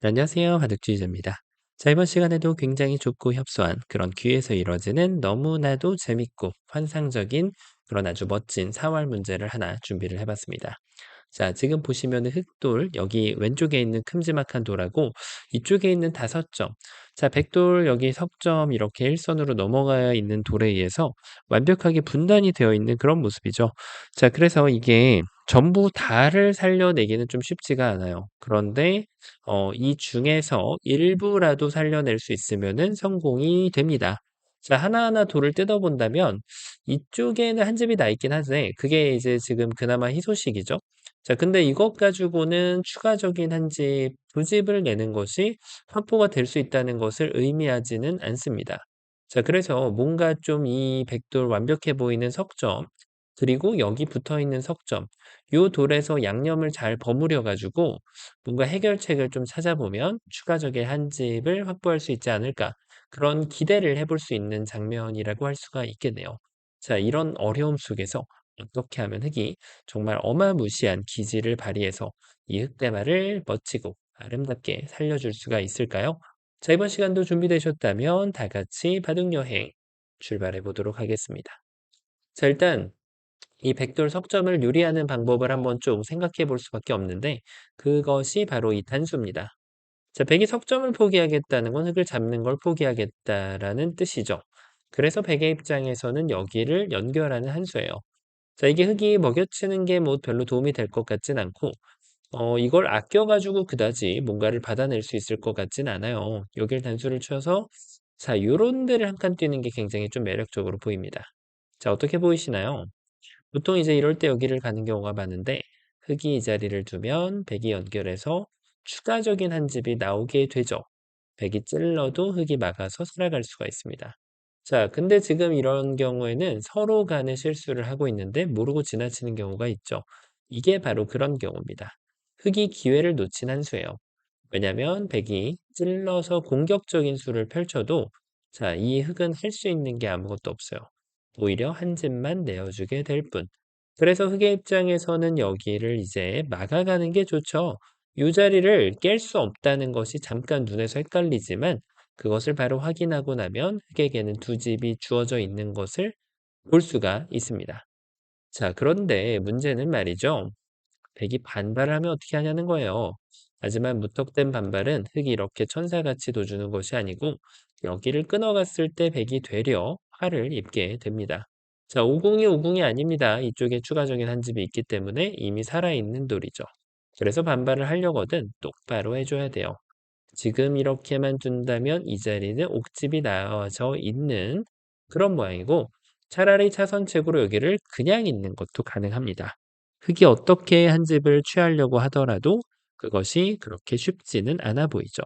안녕하세요. 바둑주의자입니다. 자, 이번 시간에도 굉장히 좁고 협소한 그런 귀에서 이루어지는 너무나도 재밌고 환상적인 그런 아주 멋진 사활 문제를 하나 준비를 해봤습니다. 자, 지금 보시면은 흑돌, 여기 왼쪽에 있는 큼지막한 돌하고 이쪽에 있는 5점. 자, 백돌, 여기 석점 이렇게 일선으로 넘어가 있는 돌에 의해서 완벽하게 분단이 되어 있는 그런 모습이죠. 자, 그래서 이게 전부 다를 살려내기는 좀 쉽지가 않아요. 그런데 이 중에서 일부라도 살려낼 수 있으면은 성공이 됩니다. 자, 하나하나 돌을 뜯어본다면 이쪽에는 한 집이 나 있긴 한데 그게 이제 지금 그나마 희소식이죠. 자, 근데 이것 가지고는 추가적인 한 집, 두 집을 내는 것이 확보가 될 수 있다는 것을 의미하지는 않습니다. 자, 그래서 뭔가 좀 이 백돌 완벽해 보이는 석점, 그리고 여기 붙어 있는 석점, 요 돌에서 양념을 잘 버무려 가지고 뭔가 해결책을 좀 찾아보면 추가적인 한 집을 확보할 수 있지 않을까. 그런 기대를 해볼 수 있는 장면이라고 할 수가 있겠네요. 자, 이런 어려움 속에서 어떻게 하면 흙이 정말 어마무시한 기지를 발휘해서 이 흙대마를 멋지고 아름답게 살려줄 수가 있을까요? 자, 이번 시간도 준비되셨다면 다 같이 바둑여행 출발해 보도록 하겠습니다. 자, 일단 이 백돌 석점을 요리하는 방법을 한번 좀 생각해 볼 수밖에 없는데 그것이 바로 이 단수입니다. 자, 백이 석점을 포기하겠다는 건 흙을 잡는 걸 포기하겠다라는 뜻이죠. 그래서 백의 입장에서는 여기를 연결하는 한 수예요. 자, 이게 흙이 먹여치는 게 뭐 별로 도움이 될 것 같진 않고, 이걸 아껴가지고 그다지 뭔가를 받아낼 수 있을 것 같진 않아요. 여길 단수를 쳐서, 자, 요런 데를 한 칸 뛰는 게 굉장히 좀 매력적으로 보입니다. 자, 어떻게 보이시나요? 보통 이제 이럴 때 여기를 가는 경우가 많은데, 흙이 이 자리를 두면 백이 연결해서 추가적인 한 집이 나오게 되죠. 백이 찔러도 흙이 막아서 살아갈 수가 있습니다. 자, 근데 지금 이런 경우에는 서로 간에 실수를 하고 있는데 모르고 지나치는 경우가 있죠. 이게 바로 그런 경우입니다. 흙이 기회를 놓친 한 수예요. 왜냐하면 백이 찔러서 공격적인 수를 펼쳐도 자, 이 흙은 할 수 있는 게 아무것도 없어요. 오히려 한 집만 내어주게 될 뿐. 그래서 흙의 입장에서는 여기를 이제 막아가는 게 좋죠. 이 자리를 깰 수 없다는 것이 잠깐 눈에서 헷갈리지만 그것을 바로 확인하고 나면 흙에게는 두 집이 주어져 있는 것을 볼 수가 있습니다. 자, 그런데 문제는 말이죠. 백이 반발을 하면 어떻게 하냐는 거예요. 하지만 무턱댄 반발은 흙이 이렇게 천사같이 둬주는 것이 아니고 여기를 끊어갔을 때 백이 되려 화를 입게 됩니다. 자, 오궁이 아닙니다. 이쪽에 추가적인 한 집이 있기 때문에 이미 살아있는 돌이죠. 그래서 반발을 하려거든 똑바로 해줘야 돼요. 지금 이렇게만 둔다면 이 자리는 옥집이 나와져 있는 그런 모양이고 차라리 차선책으로 여기를 그냥 있는 것도 가능합니다. 흙이 어떻게 한 집을 취하려고 하더라도 그것이 그렇게 쉽지는 않아 보이죠.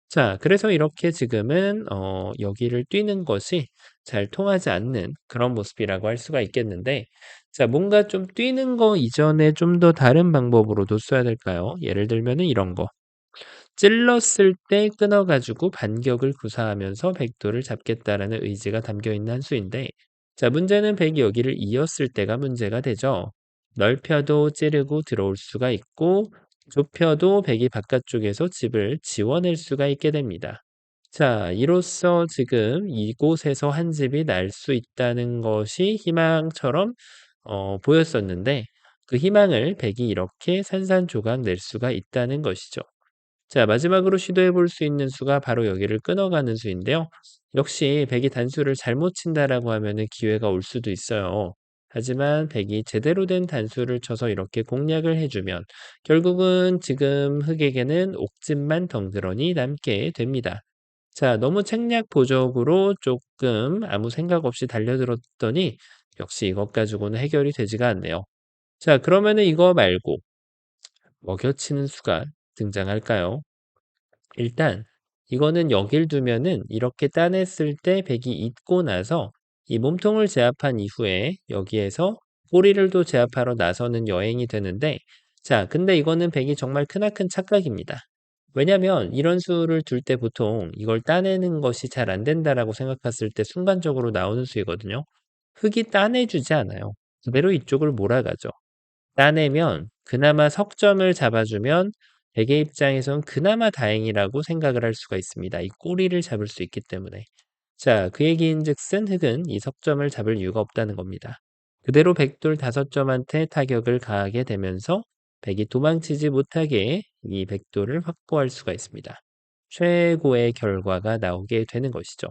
자, 그래서 이렇게 지금은 여기를 뛰는 것이 잘 통하지 않는 그런 모습이라고 할 수가 있겠는데 자, 뭔가 좀 뛰는 거 이전에 좀 더 다른 방법으로도 써야 될까요? 예를 들면은 이런 거. 찔렀을 때 끊어 가지고 반격을 구사하면서 백도를 잡겠다라는 의지가 담겨 있는 한 수인데 자, 문제는 백이 여기를 이었을 때가 문제가 되죠. 넓혀도 찌르고 들어올 수가 있고 좁혀도 백이 바깥쪽에서 집을 지워낼 수가 있게 됩니다. 자, 이로써 지금 이곳에서 한 집이 날 수 있다는 것이 희망처럼 보였었는데 그 희망을 백이 이렇게 산산조각 낼 수가 있다는 것이죠. 자, 마지막으로 시도해 볼 수 있는 수가 바로 여기를 끊어가는 수인데요. 역시 백이 단수를 잘못 친다라고 하면은 기회가 올 수도 있어요. 하지만 백이 제대로 된 단수를 쳐서 이렇게 공략을 해주면 결국은 지금 흑에게는 옥집만 덩그러니 남게 됩니다. 자, 너무 책략보적으로 조금 아무 생각 없이 달려들었더니 역시 이것 가지고는 해결이 되지가 않네요. 자, 그러면은 이거 말고 먹여치는 수가 등장할까요? 일단 이거는 여길 두면은 이렇게 따냈을 때 백이 잊고 나서 이 몸통을 제압한 이후에 여기에서 꼬리를 또 제압하러 나서는 여행이 되는데 자, 근데 이거는 백이 정말 크나큰 착각입니다. 왜냐면 이런 수를 둘 때 보통 이걸 따내는 것이 잘 안 된다라고 생각했을 때 순간적으로 나오는 수이거든요. 흙이 따내주지 않아요. 그대로 이쪽을 몰아가죠. 따내면 그나마 석점을 잡아주면 백의 입장에선 그나마 다행이라고 생각을 할 수가 있습니다. 이 꼬리를 잡을 수 있기 때문에. 자, 그 얘기인즉슨 흑은 이 석점을 잡을 이유가 없다는 겁니다. 그대로 백돌 5점한테 타격을 가하게 되면서 백이 도망치지 못하게 이 백돌을 확보할 수가 있습니다. 최고의 결과가 나오게 되는 것이죠.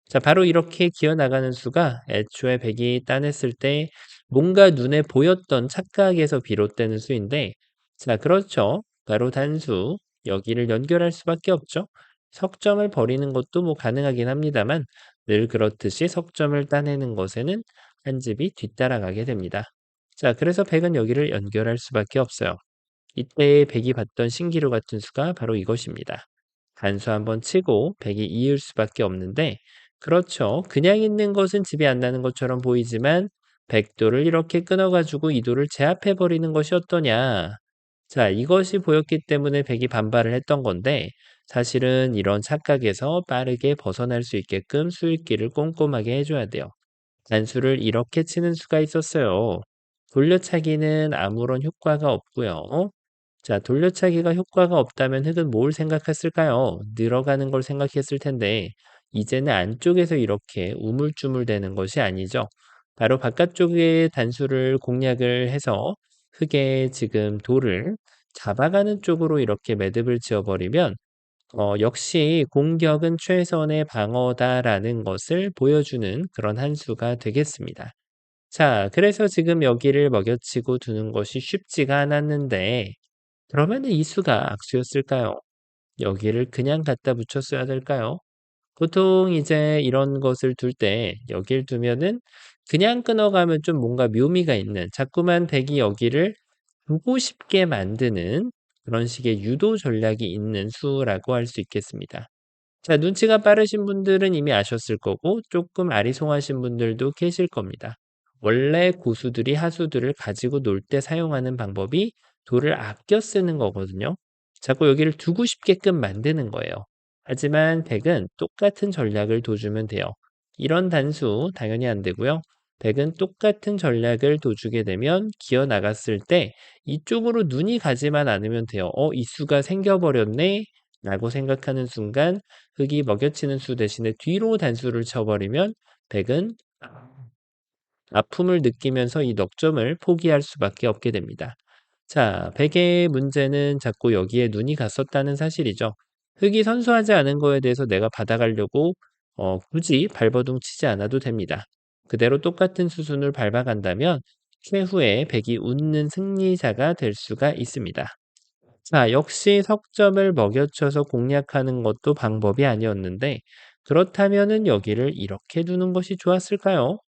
자, 바로 이렇게 기어나가는 수가 애초에 백이 따냈을 때 뭔가 눈에 보였던 착각에서 비롯되는 수인데, 자, 그렇죠. 바로 단수, 여기를 연결할 수밖에 없죠. 석점을 버리는 것도 뭐 가능하긴 합니다만, 늘 그렇듯이 석점을 따내는 것에는 한 집이 뒤따라가게 됩니다. 자, 그래서 백은 여기를 연결할 수밖에 없어요. 이때 백이 봤던 신기루 같은 수가 바로 이것입니다. 단수 한번 치고 백이 이을 수밖에 없는데, 그렇죠. 그냥 있는 것은 집이 안 나는 것처럼 보이지만 백도를 이렇게 끊어가지고 이도를 제압해버리는 것이 어떠냐. 자, 이것이 보였기 때문에 백이 반발을 했던 건데, 사실은 이런 착각에서 빠르게 벗어날 수 있게끔 수익기를 꼼꼼하게 해줘야 돼요. 단수를 이렇게 치는 수가 있었어요. 돌려차기는 아무런 효과가 없고요. 자, 돌려차기가 효과가 없다면 흑은 뭘 생각했을까요? 늘어가는 걸 생각했을 텐데, 이제는 안쪽에서 이렇게 우물쭈물대는 것이 아니죠. 바로 바깥쪽의 단수를 공략을 해서 흑의 지금 돌을 잡아가는 쪽으로 이렇게 매듭을 지어버리면 역시 공격은 최선의 방어다라는 것을 보여주는 그런 한 수가 되겠습니다. 자, 그래서 지금 여기를 먹여치고 두는 것이 쉽지가 않았는데, 그러면 이 수가 악수였을까요? 여기를 그냥 갖다 붙였어야 될까요? 보통 이제 이런 것을 둘 때 여길 두면은 그냥 끊어가면 좀 뭔가 묘미가 있는 자꾸만 백이 여기를 두고 싶게 만드는 그런 식의 유도 전략이 있는 수라고 할 수 있겠습니다. 자, 눈치가 빠르신 분들은 이미 아셨을 거고 조금 아리송하신 분들도 계실 겁니다. 원래 고수들이 하수들을 가지고 놀 때 사용하는 방법이 돌을 아껴 쓰는 거거든요. 자꾸 여기를 두고 싶게끔 만드는 거예요. 하지만 백은 똑같은 전략을 둬주면 돼요. 이런 단수 당연히 안 되고요. 백은 똑같은 전략을 둬주게 되면 기어 나갔을 때 이쪽으로 눈이 가지만 않으면 돼요. 이 수가 생겨버렸네? 라고 생각하는 순간 흙이 먹여치는 수 대신에 뒤로 단수를 쳐버리면 백은 아픔을 느끼면서 이 넉점을 포기할 수밖에 없게 됩니다. 자, 백의 문제는 자꾸 여기에 눈이 갔었다는 사실이죠. 흙이 선수하지 않은 거에 대해서 내가 받아가려고 굳이 발버둥 치지 않아도 됩니다. 그대로 똑같은 수순을 밟아간다면 최후에 백이 웃는 승리자가 될 수가 있습니다. 자, 역시 석점을 먹여쳐서 공략하는 것도 방법이 아니었는데, 그렇다면은 여기를 이렇게 두는 것이 좋았을까요?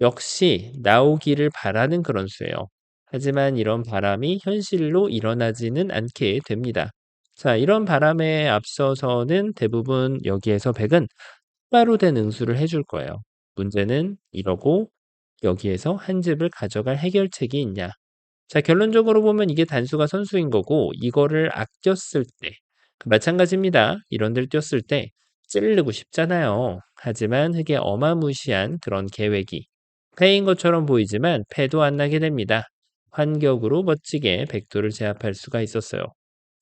역시 나오기를 바라는 그런 수예요. 하지만 이런 바람이 현실로 일어나지는 않게 됩니다. 자, 이런 바람에 앞서서는 대부분 여기에서 백은 똑바로 된 응수를 해줄 거예요. 문제는 이러고 여기에서 한 집을 가져갈 해결책이 있냐? 자, 결론적으로 보면 이게 단수가 선수인 거고 이거를 아꼈을 때 마찬가지입니다. 이런 데를 띄었을 때 찌르고 싶잖아요. 하지만 흙의 어마무시한 그런 계획이 패인 것처럼 보이지만 패도 안 나게 됩니다. 환격으로 멋지게 백도를 제압할 수가 있었어요.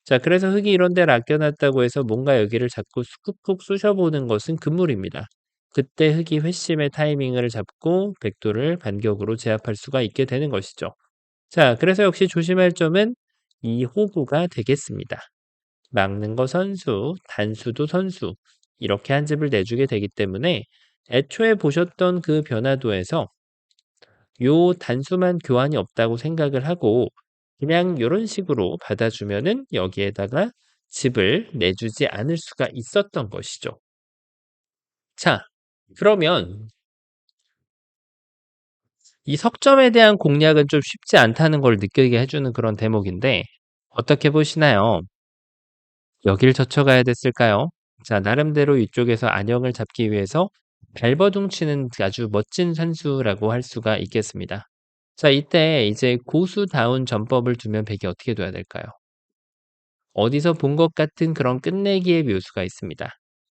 자, 그래서 흙이 이런 데를 아껴놨다고 해서 뭔가 여기를 자꾸 쿡쿡 쑤셔보는 것은 금물입니다. 그때 흙이 회심의 타이밍을 잡고 백도를 반격으로 제압할 수가 있게 되는 것이죠. 자, 그래서 역시 조심할 점은 이 호구가 되겠습니다. 막는 거 선수, 단수도 선수, 이렇게 한 집을 내주게 되기 때문에 애초에 보셨던 그 변화도에서 요 단수만 교환이 없다고 생각을 하고 그냥 요런 식으로 받아주면은 여기에다가 집을 내주지 않을 수가 있었던 것이죠. 자, 그러면 이 석점에 대한 공략은 좀 쉽지 않다는 걸 느끼게 해주는 그런 대목인데 어떻게 보시나요? 여길 젖혀가야 됐을까요? 자, 나름대로 이쪽에서 안영을 잡기 위해서 발버둥 치는 아주 멋진 선수라고 할 수가 있겠습니다. 자, 이때 이제 고수다운 전법을 두면 백이 어떻게 둬야 될까요? 어디서 본 것 같은 그런 끝내기의 묘수가 있습니다.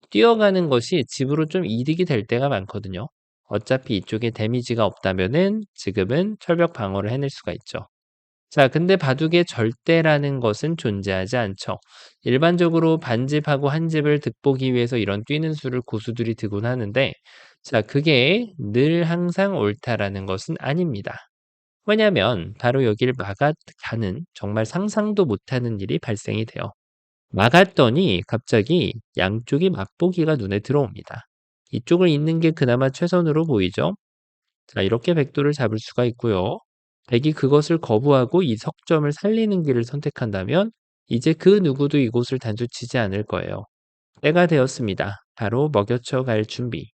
뛰어가는 것이 집으로 좀 이득이 될 때가 많거든요. 어차피 이쪽에 데미지가 없다면은 지금은 철벽 방어를 해낼 수가 있죠. 자, 근데 바둑에 절대라는 것은 존재하지 않죠. 일반적으로 반집하고 한집을 득보기 위해서 이런 뛰는 수를 고수들이 두곤 하는데, 자, 그게 늘 항상 옳다라는 것은 아닙니다. 왜냐면 바로 여기를 막아가는 정말 상상도 못하는 일이 발생이 돼요. 막았더니 갑자기 양쪽이 맞보기가 눈에 들어옵니다. 이쪽을 잇는 게 그나마 최선으로 보이죠? 자, 이렇게 백도를 잡을 수가 있고요. 백이 그것을 거부하고 이 석점을 살리는 길을 선택한다면 이제 그 누구도 이곳을 단수치지 않을 거예요. 때가 되었습니다. 바로 먹여쳐 갈 준비.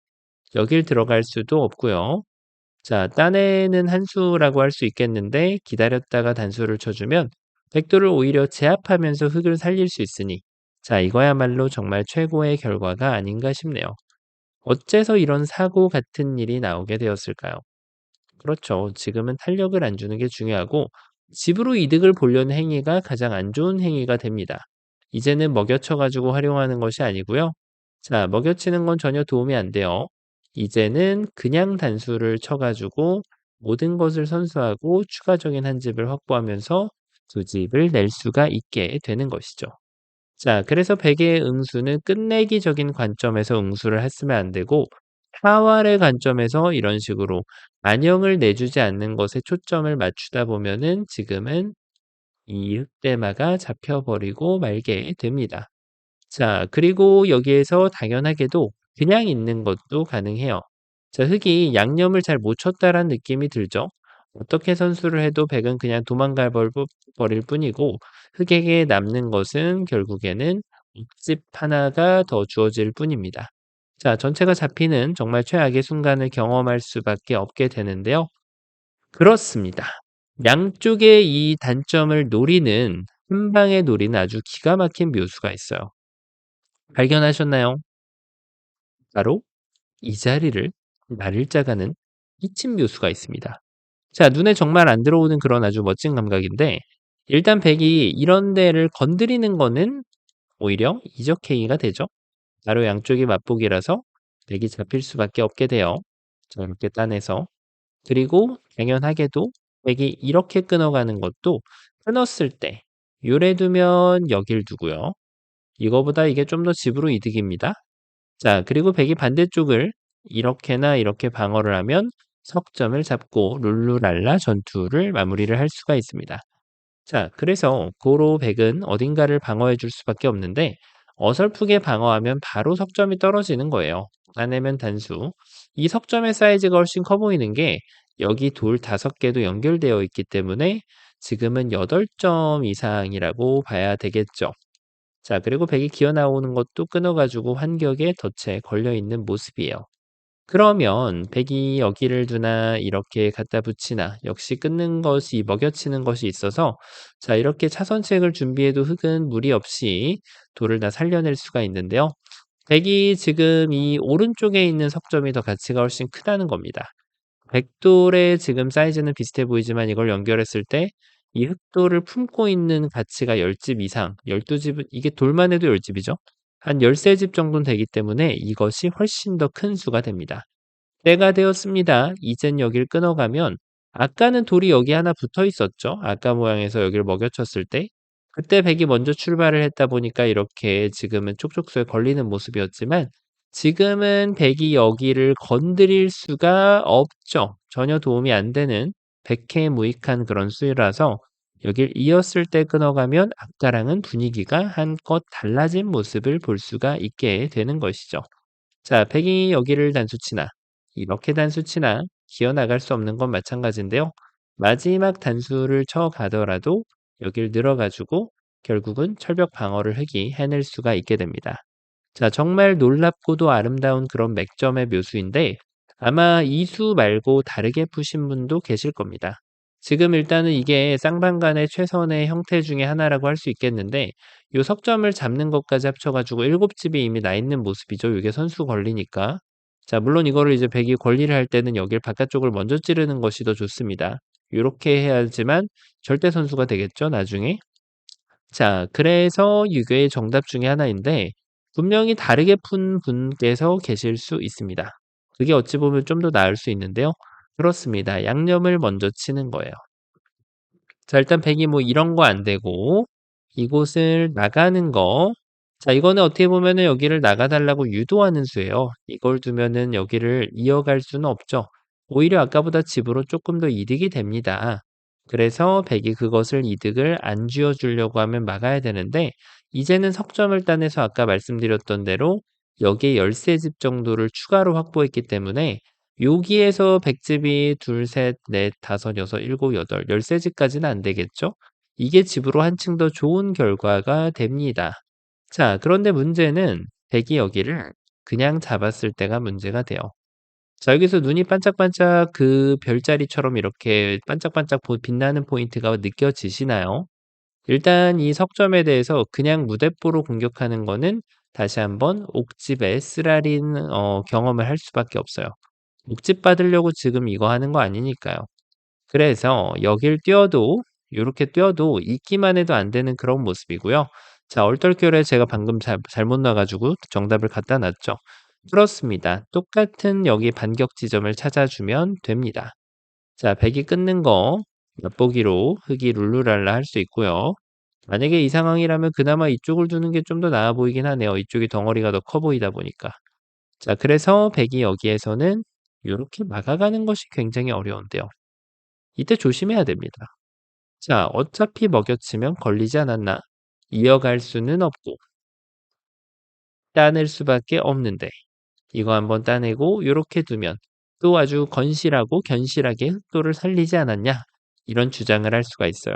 여길 들어갈 수도 없고요. 자, 따내는 한 수라고 할 수 있겠는데 기다렸다가 단수를 쳐주면 백도를 오히려 제압하면서 흙을 살릴 수 있으니 자, 이거야말로 정말 최고의 결과가 아닌가 싶네요. 어째서 이런 사고 같은 일이 나오게 되었을까요? 그렇죠. 지금은 탄력을 안 주는 게 중요하고 집으로 이득을 보려는 행위가 가장 안 좋은 행위가 됩니다. 이제는 먹여쳐 가지고 활용하는 것이 아니고요. 자, 먹여치는 건 전혀 도움이 안 돼요. 이제는 그냥 단수를 쳐 가지고 모든 것을 선수하고 추가적인 한 집을 확보하면서 두 집을 낼 수가 있게 되는 것이죠. 자, 그래서 백의 응수는 끝내기적인 관점에서 응수를 했으면 안 되고 사활의 관점에서 이런 식으로 안형을 내주지 않는 것에 초점을 맞추다 보면은 지금은 이 흑대마가 잡혀버리고 말게 됩니다. 자, 그리고 여기에서 당연하게도 그냥 있는 것도 가능해요. 자, 흑이 양념을 잘 못 쳤다라는 느낌이 들죠? 어떻게 선수를 해도 백은 그냥 도망가 버릴 뿐이고 흑에게 남는 것은 결국에는 옥집 하나가 더 주어질 뿐입니다. 자, 전체가 잡히는 정말 최악의 순간을 경험할 수밖에 없게 되는데요. 그렇습니다. 양쪽의 이 단점을 노리는 한 방에 노리는 아주 기가 막힌 묘수가 있어요. 발견하셨나요? 바로 이 자리를 나를 짜가는 기침 묘수가 있습니다. 자, 눈에 정말 안 들어오는 그런 아주 멋진 감각인데 일단 백이 이런 데를 건드리는 거는 오히려 이적 행위가 되죠. 바로 양쪽이 맞보기라서 백이 잡힐 수밖에 없게 돼요. 자, 이렇게 따내서 그리고 당연하게도 백이 이렇게 끊어가는 것도 끊었을 때 요래 두면 여길 두고요. 이거보다 이게 좀 더 집으로 이득입니다. 자, 그리고 백이 반대쪽을 이렇게나 이렇게 방어를 하면 석점을 잡고 룰루랄라 전투를 마무리를 할 수가 있습니다. 자, 그래서 고로 백은 어딘가를 방어해 줄 수밖에 없는데 어설프게 방어하면 바로 석점이 떨어지는 거예요. 따내면 단수. 이 석점의 사이즈가 훨씬 커 보이는 게 여기 돌 5개도 연결되어 있기 때문에 지금은 8점 이상이라고 봐야 되겠죠. 자, 그리고 백이 기어 나오는 것도 끊어가지고 환격에 덫에 걸려 있는 모습이에요. 그러면 백이 여기를 두나 이렇게 갖다 붙이나 역시 끊는 것이 먹여치는 것이 있어서 자, 이렇게 차선책을 준비해도 흙은 무리 없이 돌을 다 살려낼 수가 있는데요. 백이 지금 이 오른쪽에 있는 석점이 더 가치가 훨씬 크다는 겁니다. 백돌의 지금 사이즈는 비슷해 보이지만 이걸 연결했을 때 이 흑돌을 품고 있는 가치가 10집 이상, 12집은 이게 돌만 해도 10집이죠. 한 13집 정도는 되기 때문에 이것이 훨씬 더 큰 수가 됩니다. 때가 되었습니다. 이젠 여길 끊어가면 아까는 돌이 여기 하나 붙어 있었죠. 아까 모양에서 여기를 먹여쳤을 때. 그때 백이 먼저 출발을 했다 보니까 이렇게 지금은 촉촉소에 걸리는 모습이었지만 지금은 백이 여기를 건드릴 수가 없죠. 전혀 도움이 안 되는 백해무익한 그런 수위라서 여길 이었을 때 끊어가면 아까랑은 분위기가 한껏 달라진 모습을 볼 수가 있게 되는 것이죠. 자, 백이 여기를 단수치나 이렇게 단수치나 기어나갈 수 없는 건 마찬가지인데요. 마지막 단수를 쳐 가더라도 여길 늘어가지고 결국은 철벽 방어를 획이 해낼 수가 있게 됩니다. 자, 정말 놀랍고도 아름다운 그런 맥점의 묘수인데 아마 이 수 말고 다르게 푸신 분도 계실 겁니다. 지금 일단은 이게 쌍방간의 최선의 형태 중에 하나라고 할 수 있겠는데 요 석점을 잡는 것까지 합쳐가지고 7집이 이미 나 있는 모습이죠. 이게 선수 권리니까. 자, 물론 이거를 이제 백이 권리를 할 때는 여길 바깥쪽을 먼저 찌르는 것이 더 좋습니다. 요렇게 해야지만 절대 선수가 되겠죠, 나중에. 자, 그래서 유교의 정답 중에 하나인데 분명히 다르게 푼 분께서 계실 수 있습니다. 그게 어찌 보면 좀 더 나을 수 있는데요. 그렇습니다. 양념을 먼저 치는 거예요. 자, 일단 백이 뭐 이런 거 안 되고 이곳을 나가는 거. 자, 이거는 어떻게 보면은 여기를 나가 달라고 유도하는 수예요. 이걸 두면은 여기를 이어갈 수는 없죠. 오히려 아까보다 집으로 조금 더 이득이 됩니다. 그래서 백이 그것을 이득을 안 쥐어 주려고 하면 막아야 되는데 이제는 석점을 따내서 아까 말씀드렸던 대로 여기에 13집 정도를 추가로 확보했기 때문에 여기에서 백집이 둘, 셋, 넷, 다섯, 여섯, 일곱, 여덟, 13집까지는 안 되겠죠? 이게 집으로 한층 더 좋은 결과가 됩니다. 자, 그런데 문제는 백이 여기를 그냥 잡았을 때가 문제가 돼요. 자, 여기서 눈이 반짝반짝 그 별자리처럼 이렇게 반짝반짝 빛나는 포인트가 느껴지시나요? 일단 이 석점에 대해서 그냥 무대뽀로 공격하는 거는 다시 한번 옥집의 쓰라린 경험을 할 수밖에 없어요. 옥집 받으려고 지금 이거 하는 거 아니니까요. 그래서 여길 뛰어도 요렇게 뛰어도 있기만 해도 안 되는 그런 모습이고요. 자, 얼떨결에 제가 방금 잘못 놔 가지고 정답을 갖다 놨죠. 그렇습니다. 똑같은 여기 반격 지점을 찾아주면 됩니다. 자, 백이 끊는 거 엿보기로 흙이 룰루랄라 할 수 있고요. 만약에 이 상황이라면 그나마 이쪽을 두는 게 좀 더 나아 보이긴 하네요. 이쪽이 덩어리가 더 커 보이다 보니까. 자, 그래서 백이 여기에서는 요렇게 막아가는 것이 굉장히 어려운데요. 이때 조심해야 됩니다. 자, 어차피 먹여치면 걸리지 않았나? 이어갈 수는 없고 따낼 수밖에 없는데 이거 한번 따내고 요렇게 두면 또 아주 건실하고 견실하게 흑도를 살리지 않았냐? 이런 주장을 할 수가 있어요.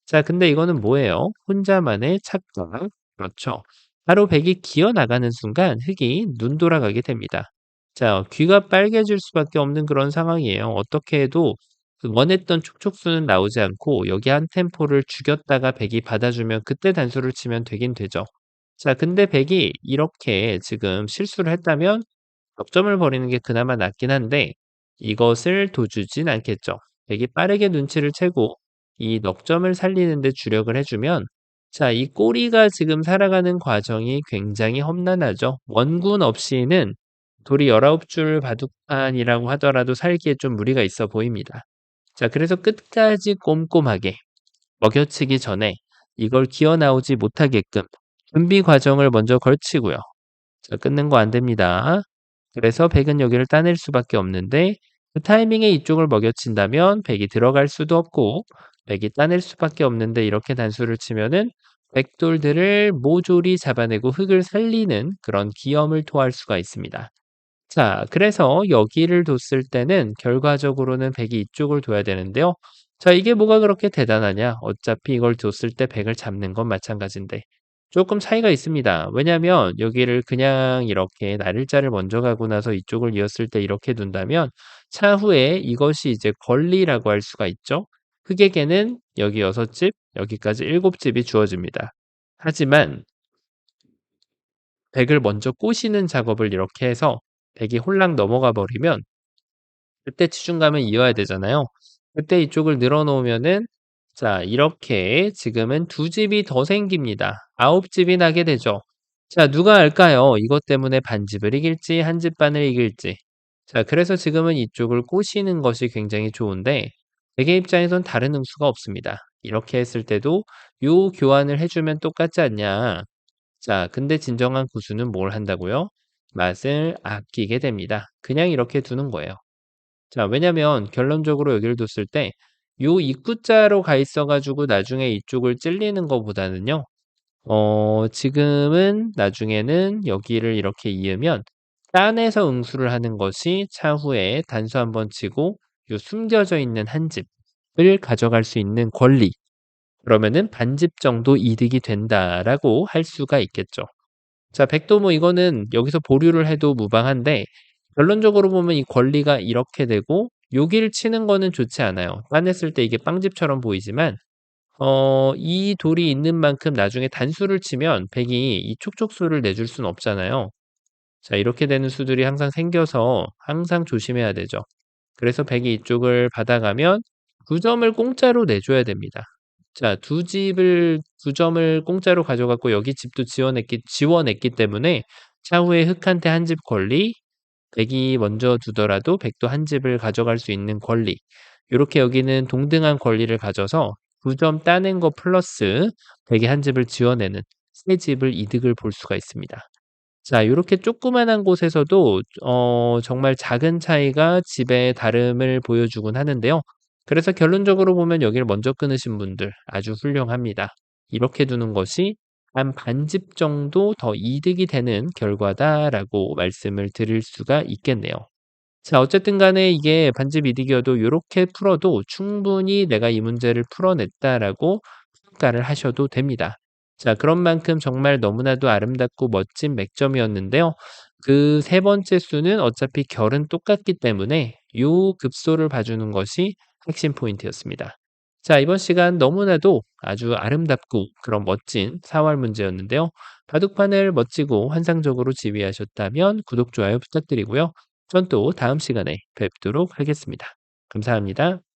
자, 근데 이거는 뭐예요? 혼자만의 착각. 그렇죠. 바로 백이 기어 나가는 순간 흙이 눈 돌아가게 됩니다. 자, 귀가 빨개질 수밖에 없는 그런 상황이에요. 어떻게 해도 그 원했던 촉촉수는 나오지 않고 여기 한 템포를 죽였다가 백이 받아주면 그때 단수를 치면 되긴 되죠. 자, 근데 백이 이렇게 지금 실수를 했다면 넉점을 버리는 게 그나마 낫긴 한데 이것을 도주진 않겠죠. 백이 빠르게 눈치를 채고 이 넉점을 살리는 데 주력을 해주면 자, 이 꼬리가 지금 살아가는 과정이 굉장히 험난하죠. 원군 없이는 돌이 19줄 바둑판이라고 하더라도 살기에 좀 무리가 있어 보입니다. 자, 그래서 끝까지 꼼꼼하게 먹여치기 전에 이걸 기어 나오지 못하게끔 준비 과정을 먼저 걸치고요. 자, 끊는 거 안 됩니다. 그래서 백은 여기를 따낼 수밖에 없는데 그 타이밍에 이쪽을 먹여친다면 백이 들어갈 수도 없고 백이 따낼 수밖에 없는데 이렇게 단수를 치면은 백돌들을 모조리 잡아내고 흙을 살리는 그런 기염을 토할 수가 있습니다. 자, 그래서 여기를 뒀을 때는 결과적으로는 백이 이쪽을 둬야 되는데요. 자, 이게 뭐가 그렇게 대단하냐? 어차피 이걸 뒀을 때 백을 잡는 건 마찬가지인데. 조금 차이가 있습니다. 왜냐하면 여기를 그냥 이렇게 날일자를 먼저 가고 나서 이쪽을 이었을 때 이렇게 둔다면 차후에 이것이 이제 권리라고 할 수가 있죠. 흑에게는 여기 6집, 여기까지 7집이 주어집니다. 하지만 백을 먼저 꼬시는 작업을 이렇게 해서 백이 홀랑 넘어가 버리면 그때 치중감을 이어야 되잖아요. 그때 이쪽을 늘어 놓으면은 자, 이렇게 지금은 2집이 더 생깁니다. 9집이 나게 되죠. 자, 누가 알까요? 이것 때문에 반집을 이길지 한 집 반을 이길지. 자, 그래서 지금은 이쪽을 꼬시는 것이 굉장히 좋은데 백의 입장에선 다른 응수가 없습니다. 이렇게 했을 때도 요 교환을 해 주면 똑같지 않냐. 자, 근데 진정한 구수는 뭘 한다고요? 맛을 아끼게 됩니다. 그냥 이렇게 두는 거예요. 자, 왜냐면 결론적으로 여기를 뒀을 때 요 입구자로 가 있어 가지고 나중에 이쪽을 찔리는 것보다는요. 지금은 나중에는 여기를 이렇게 이으면 딴에서 응수를 하는 것이 차후에 단수 한번 치고 요 숨겨져 있는 한 집을 가져갈 수 있는 권리. 그러면은 반집 정도 이득이 된다라고 할 수가 있겠죠. 자, 백도 뭐 이거는 여기서 보류를 해도 무방한데 결론적으로 보면 이 권리가 이렇게 되고 여기를 치는 거는 좋지 않아요. 따냈을 때 이게 빵집처럼 보이지만 이 돌이 있는 만큼 나중에 단수를 치면 백이 이 촉촉수를 내줄 수는 없잖아요. 자, 이렇게 되는 수들이 항상 생겨서 항상 조심해야 되죠. 그래서 백이 이쪽을 받아가면 9점을 공짜로 내줘야 됩니다. 자, 두 점을 공짜로 가져갔고 여기 집도 지원했기 때문에 차후에 흑한테 한 집 권리, 백이 먼저 두더라도 백도 한 집을 가져갈 수 있는 권리. 요렇게 여기는 동등한 권리를 가져서 두 점 따낸 거 플러스 대개 한 집을 지어내는 새 집을 이득을 볼 수가 있습니다. 자 요렇게 조그마한 곳에서도 정말 작은 차이가 집의 다름을 보여주곤 하는데요. 그래서 결론적으로 보면 여기를 먼저 끊으신 분들 아주 훌륭합니다. 이렇게 두는 것이 한 반집 정도 더 이득이 되는 결과다라고 말씀을 드릴 수가 있겠네요. 자 어쨌든 간에 이게 반집 이득이어도 요렇게 풀어도 충분히 '내가 이 문제를 풀어냈다.'라고 평가를 하셔도 됩니다. 자 그런 만큼 정말 너무나도 아름답고 멋진 맥점이었는데요. 그 세 번째 수는 어차피 결은 똑같기 때문에 요 급소를 봐주는 것이 핵심 포인트였습니다. 자 이번 시간 너무나도 아주 아름답고 그런 멋진 사활 문제였는데요. 바둑판을 멋지고 환상적으로 지휘하셨다면 구독, 좋아요 부탁드리고요. 전 또 다음 시간에 뵙도록 하겠습니다. 감사합니다.